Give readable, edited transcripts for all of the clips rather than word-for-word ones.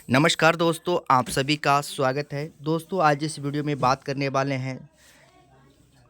नमस्कार दोस्तों, आप सभी का स्वागत है। दोस्तों, आज इस वीडियो में बात करने वाले हैं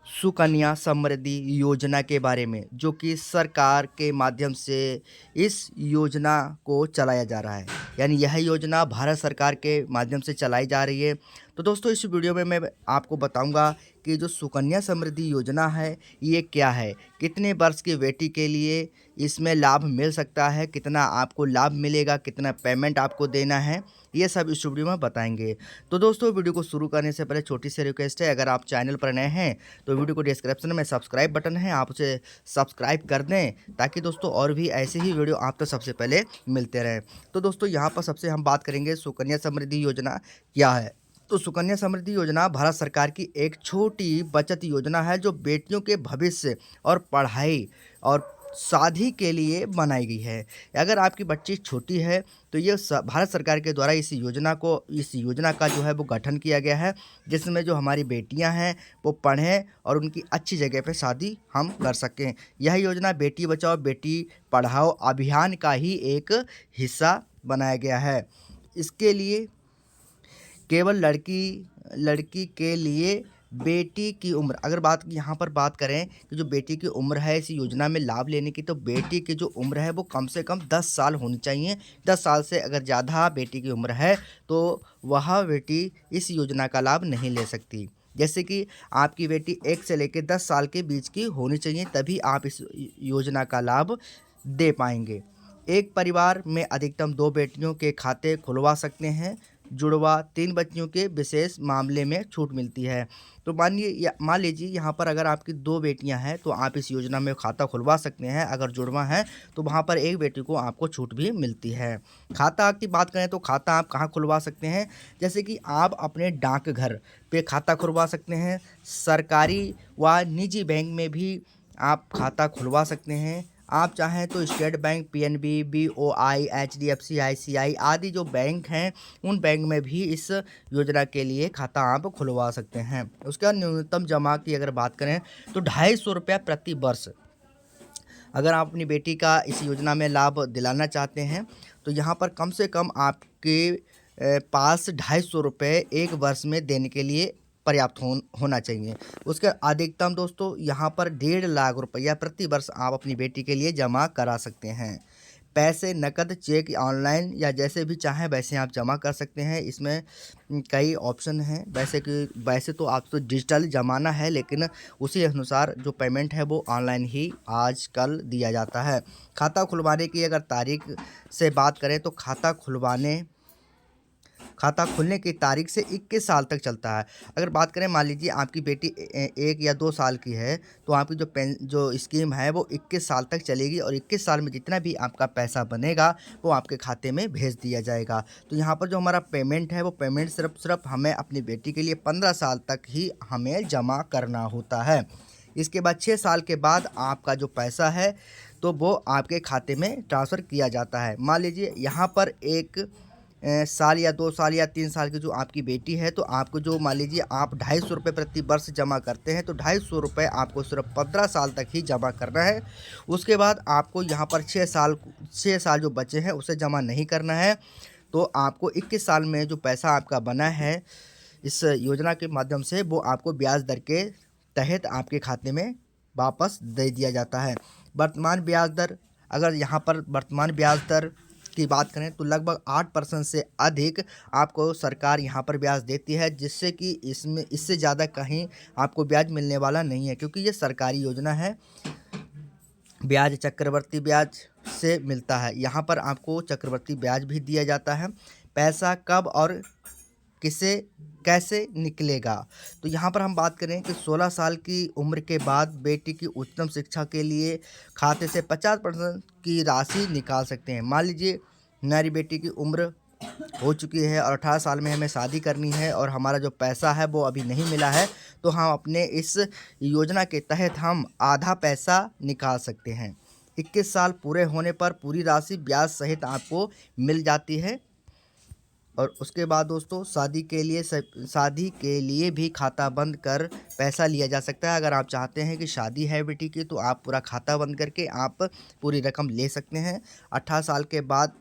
सुकन्या समृद्धि योजना के बारे में, जो कि सरकार के माध्यम से इस योजना को चलाया जा रहा है। यानी यह योजना भारत सरकार के माध्यम से चलाई जा रही है। तो दोस्तों, इस वीडियो में मैं आपको बताऊंगा कि जो सुकन्या समृद्धि योजना है, ये क्या है, कितने वर्ष की बेटी के लिए इसमें लाभ मिल सकता है, कितना आपको लाभ मिलेगा, कितना पेमेंट आपको देना है, ये सब इस वीडियो में बताएंगे। तो दोस्तों, वीडियो को शुरू करने से पहले छोटी सी रिक्वेस्ट है, अगर आप चैनल पर नए हैं तो वीडियो को डिस्क्रिप्शन में सब्सक्राइब बटन है, आप उसे सब्सक्राइब कर दें ताकि दोस्तों और भी ऐसे ही वीडियो आप तक सबसे पहले मिलते रहें। तो दोस्तों, यहाँ पर सबसे हम बात करेंगे सुकन्या समृद्धि योजना क्या है। तो सुकन्या समृद्धि योजना भारत सरकार की एक छोटी बचत योजना है, जो बेटियों के भविष्य और पढ़ाई और शादी के लिए बनाई गई है। अगर आपकी बच्ची छोटी है तो ये भारत सरकार के द्वारा इस योजना का जो है वो गठन किया गया है, जिसमें जो हमारी बेटियां हैं वो पढ़ें और उनकी अच्छी जगह पे शादी हम कर सकें। यह योजना बेटी बचाओ बेटी पढ़ाओ अभियान का ही एक हिस्सा बनाया गया है। इसके लिए केवल लड़की लड़की के लिए बेटी की उम्र, अगर बात यहाँ पर बात करें कि जो बेटी की उम्र है इस योजना में लाभ लेने की, तो बेटी की जो उम्र है वो कम से कम 10 साल होनी चाहिए। 10 साल से अगर ज़्यादा बेटी की उम्र है तो वह बेटी इस योजना का लाभ नहीं ले सकती। जैसे कि आपकी बेटी 1 से लेकर 10 साल के बीच की होनी चाहिए, तभी आप इस योजना का लाभ दे पाएंगे। एक परिवार में अधिकतम 2 बेटियों के खाते खुलवा सकते हैं। जुड़वा 3 बच्चियों के विशेष मामले में छूट मिलती है। तो मान लीजिए यहाँ पर अगर आपकी 2 बेटियां हैं तो आप इस योजना में खाता खुलवा सकते हैं। अगर जुड़वा है तो वहाँ पर एक बेटी को आपको छूट भी मिलती है। खाता की बात करें तो खाता आप कहाँ खुलवा सकते हैं, जैसे कि आप अपने डाकघर पे खाता खुलवा सकते हैं। सरकारी व निजी बैंक में भी आप खाता खुलवा सकते हैं। आप चाहें तो state bank, PNB, BOI, HDFC, ICI आदि जो बैंक हैं, उन बैंक में भी इस योजना के लिए खाता आप खुलवा सकते हैं। उसके बाद न्यूनतम जमा की अगर बात करें तो 250 रुपया प्रति वर्ष। अगर आप अपनी बेटी का इस योजना में लाभ दिलाना चाहते हैं तो यहाँ पर कम से कम आपके पास 250 रुपये एक वर्ष में देने के लिए पर्याप्त होना चाहिए। उसके अधिकतम दोस्तों यहाँ पर 1.5 लाख रुपया प्रति वर्ष आप अपनी बेटी के लिए जमा करा सकते हैं। पैसे नकद, चेक, ऑनलाइन या जैसे भी चाहें वैसे आप जमा कर सकते हैं। इसमें कई ऑप्शन हैं। वैसे तो आप तो डिजिटल ज़माना है, लेकिन उसी अनुसार जो पेमेंट है वो ऑनलाइन ही आजकल दिया जाता है। खाता खुलवाने की अगर तारीख से बात करें तो खाता खुलने की तारीख से 21 साल तक चलता है। अगर बात करें, मान लीजिए आपकी बेटी 1 या 2 साल की है तो आपकी जो स्कीम है वो 21 साल तक चलेगी और 21 साल में जितना भी आपका पैसा बनेगा वो आपके खाते में भेज दिया जाएगा। तो यहाँ पर जो हमारा पेमेंट है वो पेमेंट सिर्फ हमें अपनी बेटी के लिए 15 साल तक ही हमें जमा करना होता है। इसके बाद 6 साल के बाद आपका जो पैसा है तो वो आपके खाते में ट्रांसफ़र किया जाता है। मान लीजिए यहाँ पर 1 साल या 2 साल या 3 साल की जो आपकी बेटी है, तो आपको जो मान लीजिए आप 250 रुपये प्रति वर्ष जमा करते हैं तो 250 रुपये आपको सिर्फ 15 साल तक ही जमा करना है। उसके बाद आपको यहाँ पर 6 साल जो बचे हैं उसे जमा नहीं करना है। तो आपको 21 साल में जो पैसा आपका बना है इस योजना के माध्यम से, वो आपको ब्याज दर के तहत आपके खाते में वापस दे दिया जाता है। वर्तमान ब्याज दर, अगर यहाँ पर वर्तमान ब्याज दर की बात करें तो लगभग 8% से अधिक आपको सरकार यहाँ पर ब्याज देती है, जिससे कि इससे ज़्यादा कहीं आपको ब्याज मिलने वाला नहीं है, क्योंकि ये सरकारी योजना है। ब्याज चक्रवर्ती ब्याज से मिलता है। यहाँ पर आपको चक्रवर्ती ब्याज भी दिया जाता है। पैसा कब और किसे कैसे निकलेगा, तो यहाँ पर हम बात करें कि 16 साल की उम्र के बाद बेटी की उच्चतम शिक्षा के लिए खाते से 50% की राशि निकाल सकते हैं। मान लीजिए हमारी बेटी की उम्र हो चुकी है और 18 साल में हमें शादी करनी है और हमारा जो पैसा है वो अभी नहीं मिला है, तो हम अपने इस योजना के तहत हम आधा पैसा निकाल सकते हैं। 21 साल पूरे होने पर पूरी राशि ब्याज सहित आपको मिल जाती है। और उसके बाद दोस्तों, शादी के लिए भी खाता बंद कर पैसा लिया जा सकता है। अगर आप चाहते हैं कि शादी है बेटी की तो आप पूरा खाता बंद करके आप पूरी रकम ले सकते हैं। 18 साल के बाद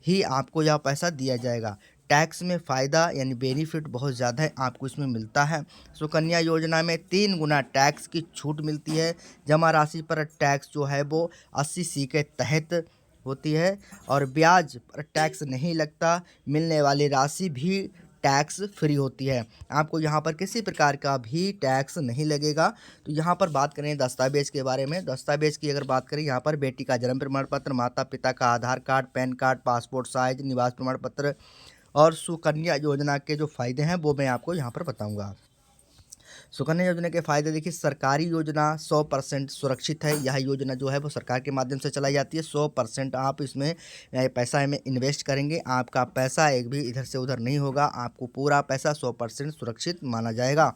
ही आपको यह पैसा दिया जाएगा। टैक्स में फ़ायदा यानी बेनिफिट बहुत ज़्यादा है, आपको इसमें मिलता है। सुकन्या योजना में 3 गुना टैक्स की छूट मिलती है। जमा राशि पर टैक्स जो है वो 80C के तहत होती है और ब्याज पर टैक्स नहीं लगता। मिलने वाली राशि भी टैक्स फ्री होती है। आपको यहाँ पर किसी प्रकार का भी टैक्स नहीं लगेगा। तो यहाँ पर बात करें दस्तावेज़ के बारे में। दस्तावेज़ की अगर बात करें, यहाँ पर बेटी का जन्म प्रमाण पत्र, माता पिता का Aadhaar card, PAN card, passport size, निवास प्रमाण पत्र और सुकन्या योजना के जो फ़ायदे हैं वो मैं आपको यहाँ पर बताऊँगा। सुकन्या योजना के फ़ायदे देखिए, सरकारी योजना 100% सुरक्षित है। यह योजना जो है वो सरकार के माध्यम से चलाई जाती है। 100% आप इसमें पैसा में इन्वेस्ट करेंगे, आपका पैसा एक भी इधर से उधर नहीं होगा। आपको पूरा पैसा 100% सुरक्षित माना जाएगा।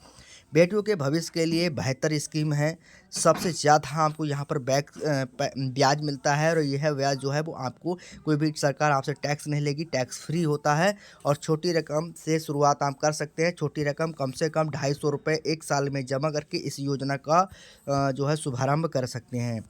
बेटियों के भविष्य के लिए बेहतर स्कीम है। सबसे ज़्यादा आपको यहाँ पर ब्याज मिलता है और यह ब्याज जो है वो आपको कोई भी सरकार आपसे टैक्स नहीं लेगी, टैक्स फ्री होता है और छोटी रकम से शुरुआत आप कर सकते हैं। छोटी रकम कम से कम 250 रुपये 1 साल में जमा करके इस योजना का जो है शुभारंभ कर सकते हैं।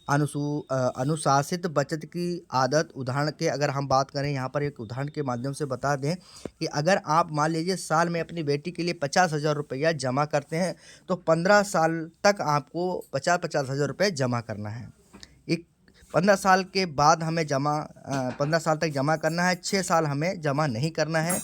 अनुशासित बचत की आदत, उदाहरण के अगर हम बात करें, यहाँ पर एक उदाहरण के माध्यम से बता दें कि अगर आप मान लीजिए साल में अपनी बेटी के लिए 50,000 रुपया जमा करते हैं तो 15 साल तक आपको 50-50 हज़ार रुपये जमा करना है। एक 15 साल के बाद हमें 15 साल तक जमा करना है, 6 साल हमें जमा नहीं करना है।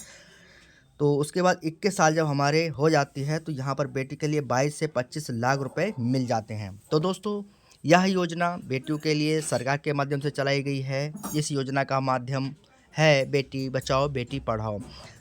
तो उसके बाद 21 साल जब हमारे हो जाती है तो यहाँ पर बेटी के लिए 22 से 25 लाख रुपए मिल जाते हैं। तो दोस्तों, यह योजना बेटियों के लिए सरकार के माध्यम से चलाई गई है। इस योजना का माध्यम है बेटी बचाओ बेटी पढ़ाओ।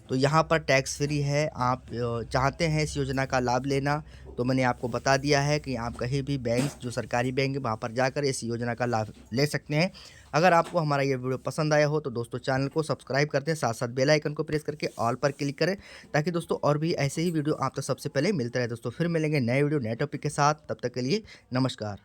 तो यहाँ पर टैक्स फ्री है। आप चाहते हैं इस योजना का लाभ लेना तो मैंने आपको बता दिया है कि आप कहीं भी बैंक, जो सरकारी बैंक है वहाँ पर जाकर इस योजना का लाभ ले सकते हैं। अगर आपको हमारा ये वीडियो पसंद आया हो तो दोस्तों चैनल को सब्सक्राइब कर दें, साथ साथ बेल आइकन को प्रेस करके ऑल पर क्लिक करें ताकि दोस्तों और भी ऐसे ही वीडियो आप तक सबसे पहले मिलते रहे। दोस्तों फिर मिलेंगे नए वीडियो नए टॉपिक के साथ, तब तक के लिए नमस्कार।